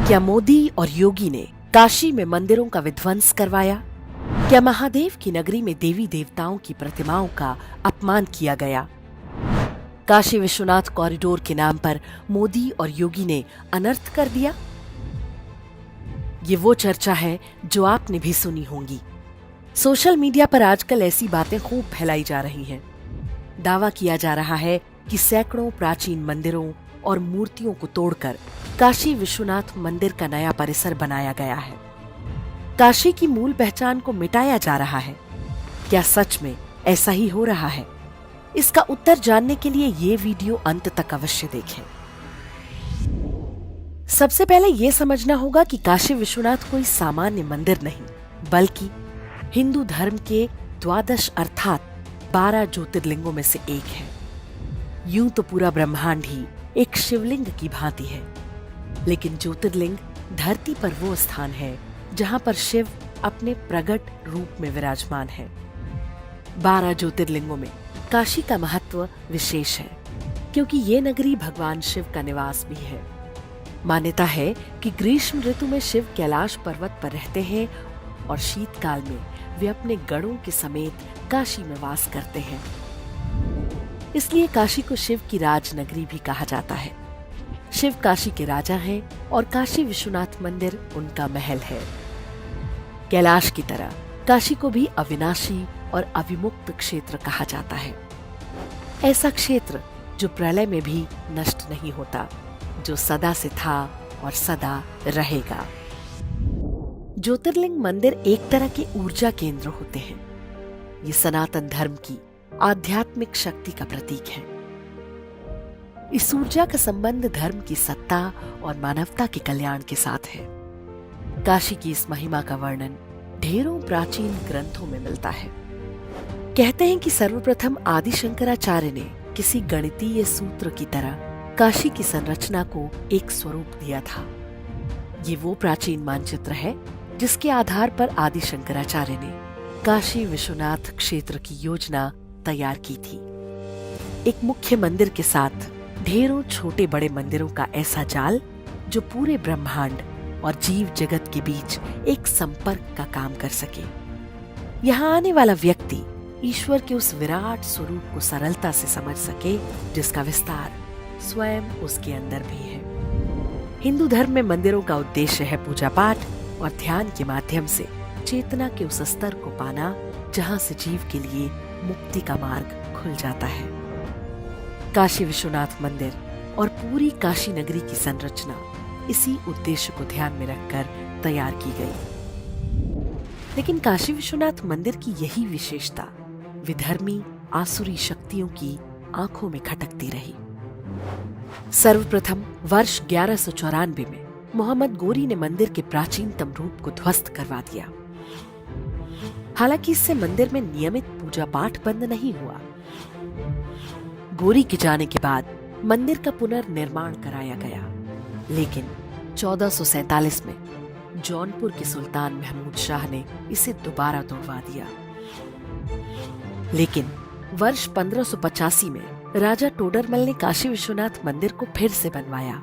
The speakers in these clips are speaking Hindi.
क्या मोदी और योगी ने काशी में मंदिरों का विध्वंस करवाया? क्या महादेव की नगरी में देवी देवताओं की प्रतिमाओं का अपमान किया गया? काशी विश्वनाथ कॉरिडोर के नाम पर मोदी और योगी ने अनर्थ कर दिया? ये वो चर्चा है जो आपने भी सुनी होंगी। सोशल मीडिया पर आजकल ऐसी बातें खूब फैलाई जा रही हैं। दावा किया जा रहा है कि सैकड़ों प्राचीन मंदिरों और मूर्तियों को तोड़कर काशी विश्वनाथ मंदिर का नया परिसर बनाया गया है। काशी की मूल पहचान को मिटाया जा रहा है। क्या सच में ऐसा ही हो रहा है? इसका उत्तर जानने के लिए ये वीडियो अंत तक अवश्य देखें। सबसे पहले यह समझना होगा कि काशी विश्वनाथ कोई सामान्य मंदिर नहीं, बल्कि हिंदू धर्म के 12 अर्थात 12 ज्योतिर्लिंगों में से एक है। यूं तो पूरा ब्रह्मांड ही एक शिवलिंग की भांति है, लेकिन ज्योतिर्लिंग धरती पर वो स्थान है जहां पर शिव अपने प्रगट रूप में विराजमान है। 12 ज्योतिर्लिंगों में काशी का महत्व विशेष है, क्योंकि ये नगरी भगवान शिव का निवास भी है। मान्यता है कि ग्रीष्म ऋतु में शिव कैलाश पर्वत पर रहते हैं और शीतकाल में वे अपने गणों के समेत काशी में वास करते हैं। इसलिए काशी को शिव की राजनगरी भी कहा जाता है। शिव काशी के राजा हैं और काशी विश्वनाथ मंदिर उनका महल है। कैलाश की तरह काशी को भी अविनाशी और अविमुक्त क्षेत्र कहा जाता है। ऐसा क्षेत्र जो प्रलय में भी नष्ट नहीं होता, जो सदा से था और सदा रहेगा। ज्योतिर्लिंग मंदिर एक तरह के ऊर्जा केंद्र होते हैं। ये सनातन धर्म की आध्यात्मिक शक्ति का प्रतीक है। इस ऊर्जा का संबंध धर्म की सत्ता और मानवता के कल्याण के साथ है। काशी की इस महिमा का वर्णन ढेरों प्राचीन ग्रंथों में मिलता है। कहते हैं कि सर्वप्रथम आदि शंकराचार्य ने किसी गणितीय सूत्र की तरह काशी की संरचना को एक स्वरूप दिया था। ये वो प्राचीन मानचित्र है जिसके आधार पर आदि शंकराचार्य ने काशी विश्वनाथ क्षेत्र की योजना तैयार की थी। एक मुख्य मंदिर के साथ ढेरों छोटे बड़े मंदिरों का ऐसा जाल जो पूरे ब्रह्मांड और जीव जगत के बीच एक संपर्क का काम कर सके। यहाँ आने वाला व्यक्ति ईश्वर के उस विराट स्वरूप को सरलता से समझ सके जिसका विस्तार स्वयं उसके अंदर भी है। हिंदू धर्म में मंदिरों का उद्देश्य है पूजा पाठ और ध्यान के माध्यम से चेतना के उस स्तर को पाना जहाँ से जीव के लिए मुक्ति का मार्ग खुल जाता है। काशी विश्वनाथ मंदिर और पूरी काशी नगरी की संरचना इसी उद्देश्य को ध्यान में रखकर तैयार की गई। लेकिन काशी विश्वनाथ मंदिर की यही विशेषता विधर्मी आसुरी शक्तियों की आंखों में खटकती रही। सर्वप्रथम वर्ष 1194 में मोहम्मद गोरी ने मंदिर के प्राचीनतम रूप को ध्वस्त करवा दिया। हालांकि इससे मंदिर में नियमित पूजा पाठ बंद नहीं हुआ। गोरी के जाने के बाद मंदिर का पुनर्निर्माण कराया गया, लेकिन 1447 में जौनपुर के सुल्तान महमूद शाह ने इसे दोबारा तोड़वा दिया। लेकिन वर्ष 1585 में राजा टोडरमल ने काशी विश्वनाथ मंदिर को फिर से बनवाया।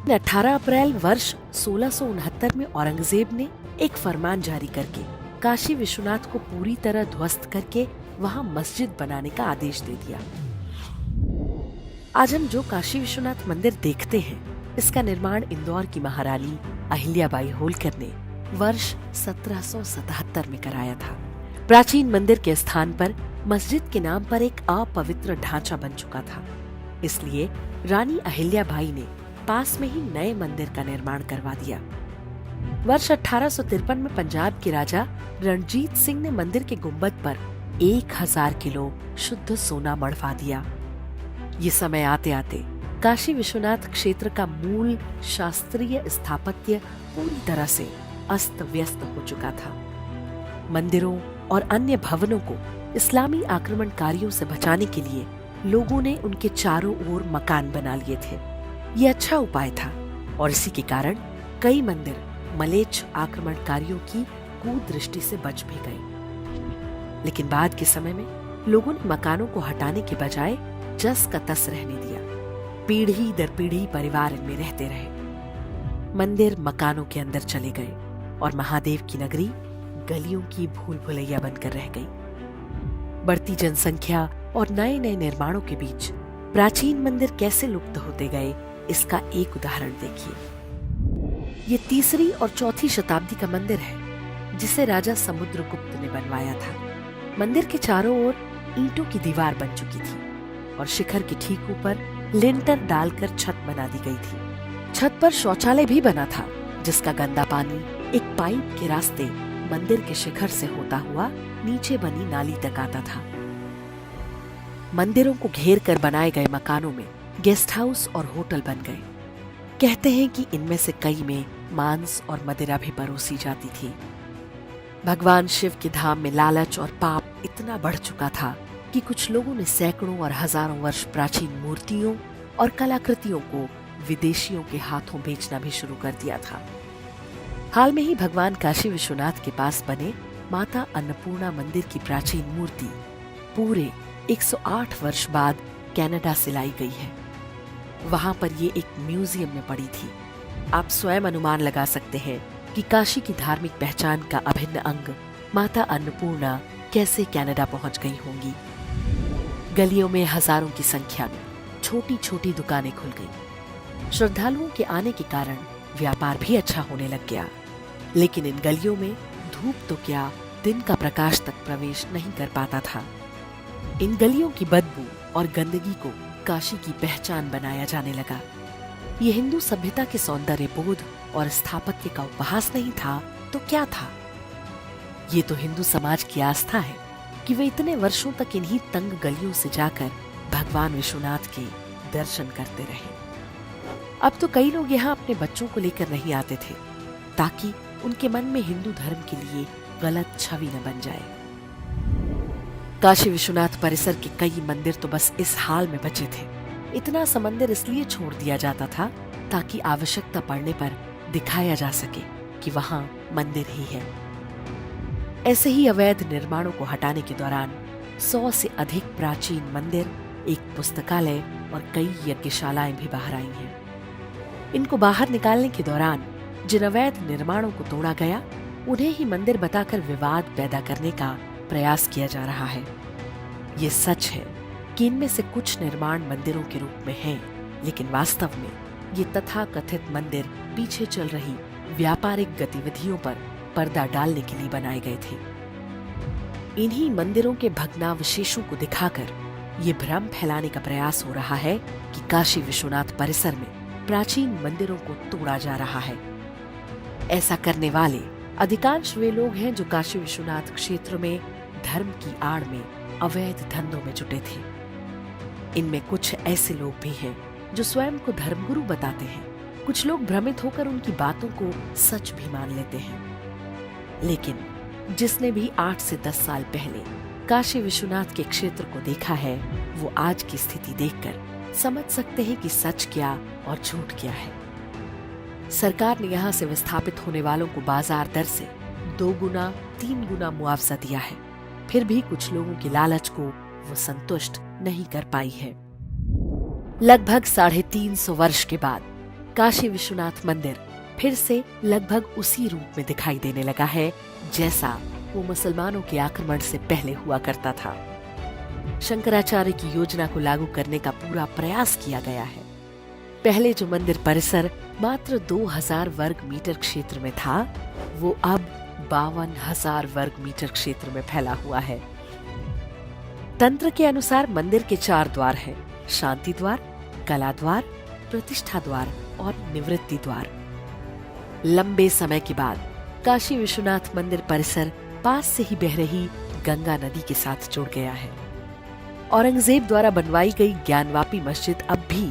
18 अप्रैल वर्ष 1669 में औरंगजेब ने एक फरमान जारी करके काशी विश्वनाथ को पूरी तरह ध्वस्त करके वहां मस्जिद बनाने का आदेश दे दिया। आज हम जो काशी विश्वनाथ मंदिर देखते हैं, इसका निर्माण इंदौर की महारानी अहिल्याबाई होलकर ने वर्ष 1777 में कराया था। प्राचीन मंदिर के स्थान पर मस्जिद के नाम पर एक अपवित्र ढांचा बन चुका था, इसलिए रानी अहिल्याबाई ने पास में ही नए मंदिर का निर्माण करवा दिया। वर्ष 1853 में पंजाब के राजा रणजीत सिंह ने मंदिर के गुंबद पर 1000 किलो शुद्ध सोना मढ़वा दिया। ये समय आते आते काशी विश्वनाथ क्षेत्र का मूल शास्त्रीय स्थापत्य पूरी तरह से अस्त व्यस्त हो चुका था। मंदिरों और अन्य भवनों को इस्लामी आक्रमणकारियों से बचाने के लिए लोगों ने उनके चारों ओर मकान बना लिए थे। ये अच्छा उपाय था और इसी के कारण कई मंदिर मलेच्छ आक्रमणकारियों की कुदृष्टि से बच भी गए। लेकिन बाद के समय में लोगों ने मकानों को हटाने के बजाय जस का तस रहने दिया। पीढ़ी दर पीढ़ी परिवार इनमें रहते रहे। मंदिर मकानों के अंदर चले गए और महादेव की नगरी गलियों की भूल भुलैया बनकर रह गई। बढ़ती जनसंख्या और नए नए निर्माणों के बीच प्राचीन मंदिर कैसे लुप्त होते गए, इसका एक उदाहरण देखिए। ये 3री और 4थी शताब्दी का मंदिर है जिसे राजा समुद्रगुप्त ने बनवाया था। मंदिर के चारों ओर ईंटों की दीवार बन चुकी थी और शिखर के ठीक ऊपर लिंटर डालकर छत बना दी गई थी। छत पर शौचालय भी बना था जिसका गंदा पानी एक पाइप के रास्ते मंदिर के शिखर से होता हुआ नीचे बनी नाली तक आता था। मंदिरों को घेर कर बनाए गए मकानों में गेस्ट हाउस और होटल बन गए। कहते हैं कि इनमें से कई में मांस और मदिरा भी परोसी जाती थी। भगवान शिव के धाम में लालच और पाप इतना बढ़ चुका था कि कुछ लोगों ने सैकड़ों और हजारों वर्ष प्राचीन मूर्तियों और कलाकृतियों को विदेशियों के हाथों बेचना भी शुरू कर दिया था। हाल में ही भगवान काशी विश्वनाथ के पास बने माता अन्नपूर्णा मंदिर की प्राचीन मूर्ति पूरे 108 वर्ष बाद कनाडा से लाई गई है। वहां पर ये एक म्यूजियम में पड़ी थी। आप स्वयं अनुमान लगा सकते हैं कि काशी की धार्मिक पहचान का अभिन्न अंग माता अन्नपूर्णा कैसे कनाडा पहुंच गई होंगी। गलियों में हजारों की संख्या में छोटी छोटी दुकानें खुल गई। श्रद्धालुओं के आने के कारण व्यापार भी अच्छा होने लग गया, लेकिन इन गलियों में धूप तो क्या दिन का प्रकाश तक प्रवेश नहीं कर पाता था। इन गलियों की बदबू और गंदगी को काशी की पहचान बनाया जाने लगा। ये हिंदू सभ्यता के सौंदर्य बोध और स्थापत्य का उपहास नहीं था तो क्या था? ये तो हिंदू समाज की आस्था है कि वे इतने वर्षों तक इन्हीं तंग गलियों से जाकर भगवान विश्वनाथ के दर्शन करते रहे। अब तो कई लोग यहाँ अपने बच्चों को लेकर नहीं आते थे ताकि उनके मन में हिंदू धर्म के लिए गलत छवि न बन जाए। काशी विश्वनाथ परिसर के कई मंदिर तो बस इस हाल में बचे थे। इतना सा मंदिर इसलिए छोड़ दिया जाता था ताकि आवश्यकता पड़ने पर दिखाया जा सके कि वहां मंदिर ही है। ऐसे ही अवैध निर्माणों को हटाने के दौरान 100 से अधिक प्राचीन मंदिर, एक पुस्तकालय और कई यज्ञशालाएं भी बाहर आई हैं। इनको बाहर निकालने के दौरान जिन अवैध निर्माणों को तोड़ा गया उन्हें ही मंदिर बताकर विवाद पैदा करने का प्रयास किया जा रहा है। ये सच है कि इनमें से कुछ निर्माण मंदिरों के रूप में हैं, लेकिन वास्तव में ये तथाकथित मंदिर पीछे चल रही व्यापारिक गतिविधियों पर पर्दा डालने के लिए बनाए गए थे। इन्हीं मंदिरों के भग्नावशेषों को दिखाकर ये भ्रम फैलाने का प्रयास हो रहा है कि काशी विश्वनाथ परिसर में प्राचीन मंदिरों को तोड़ा जा रहा है। ऐसा करने वाले अधिकांश वे लोग हैं जो काशी विश्वनाथ क्षेत्र में धर्म की आड़ में अवैध धंधों में जुटे थे। इनमें कुछ ऐसे लोग भी हैं जो स्वयं को धर्मगुरु बताते हैं। कुछ लोग भ्रमित होकर उनकी बातों को सच भी मान लेते हैं। लेकिन जिसने भी 8 से 10 साल पहले काशी विश्वनाथ के क्षेत्र को देखा है, वो आज की स्थिति देखकर समझ सकते हैं कि सच क्या और झूठ क्या है। सरकार ने यहाँ से विस्थापित होने वालों को बाजार दर से 2 गुना 3 गुना मुआवजा दिया है, फिर भी कुछ लोगों की लालच को वो संतुष्ट नहीं कर पाई है। लगभग 350 वर्ष के बाद काशी विश्वनाथ मंदिर फिर से लगभग उसी रूप में दिखाई देने लगा है जैसा वो मुसलमानों के आक्रमण से पहले हुआ करता था। शंकराचार्य की योजना को लागू करने का पूरा प्रयास किया गया है। पहले जो मंदिर परिसर मात्र 2000 वर्ग मीटर क्षेत्र में था, वो अब 52,000 वर्ग मीटर क्षेत्र में फैला हुआ है। तंत्र के अनुसार मंदिर के 4 द्वार हैं: शांति द्वार, कला द्वार, प्रतिष्ठा द्वार और निवृत्ति द्वार। लंबे समय के बाद काशी विश्वनाथ मंदिर परिसर पास से ही बह रही गंगा नदी के साथ जुड़ गया है। औरंगजेब द्वारा बनवाई गई ज्ञानवापी मस्जिद अब भी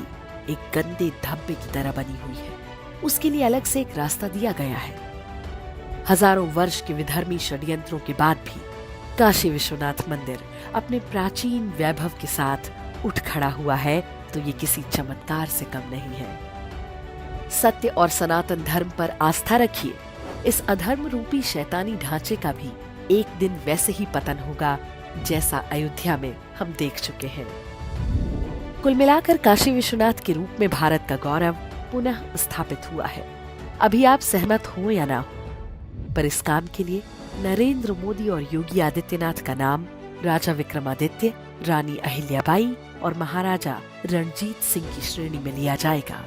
एक गंदे धब्बे की तरह बनी हुई है। उसके लिए अलग से एक रास्ता दिया गया है। हजारों वर्ष के विधर्मी षड्यंत्रों के बाद भी काशी विश्वनाथ मंदिर अपने प्राचीन वैभव के साथ उठ खड़ा हुआ है, तो ये किसी चमत्कार से कम नहीं है। सत्य और सनातन धर्म पर आस्था रखिए। इस अधर्म रूपी शैतानी ढांचे का भी एक दिन वैसे ही पतन होगा जैसा अयोध्या में हम देख चुके हैं। कुल मिलाकर काशी विश्वनाथ के रूप में भारत का गौरव पुनः स्थापित हुआ है। अभी आप सहमत हो या ना हो, पर इस काम के लिए नरेंद्र मोदी और योगी आदित्यनाथ का नाम राजा विक्रमादित्य, रानी अहिल्याबाई और महाराजा रणजीत सिंह की श्रेणी में लिया जाएगा।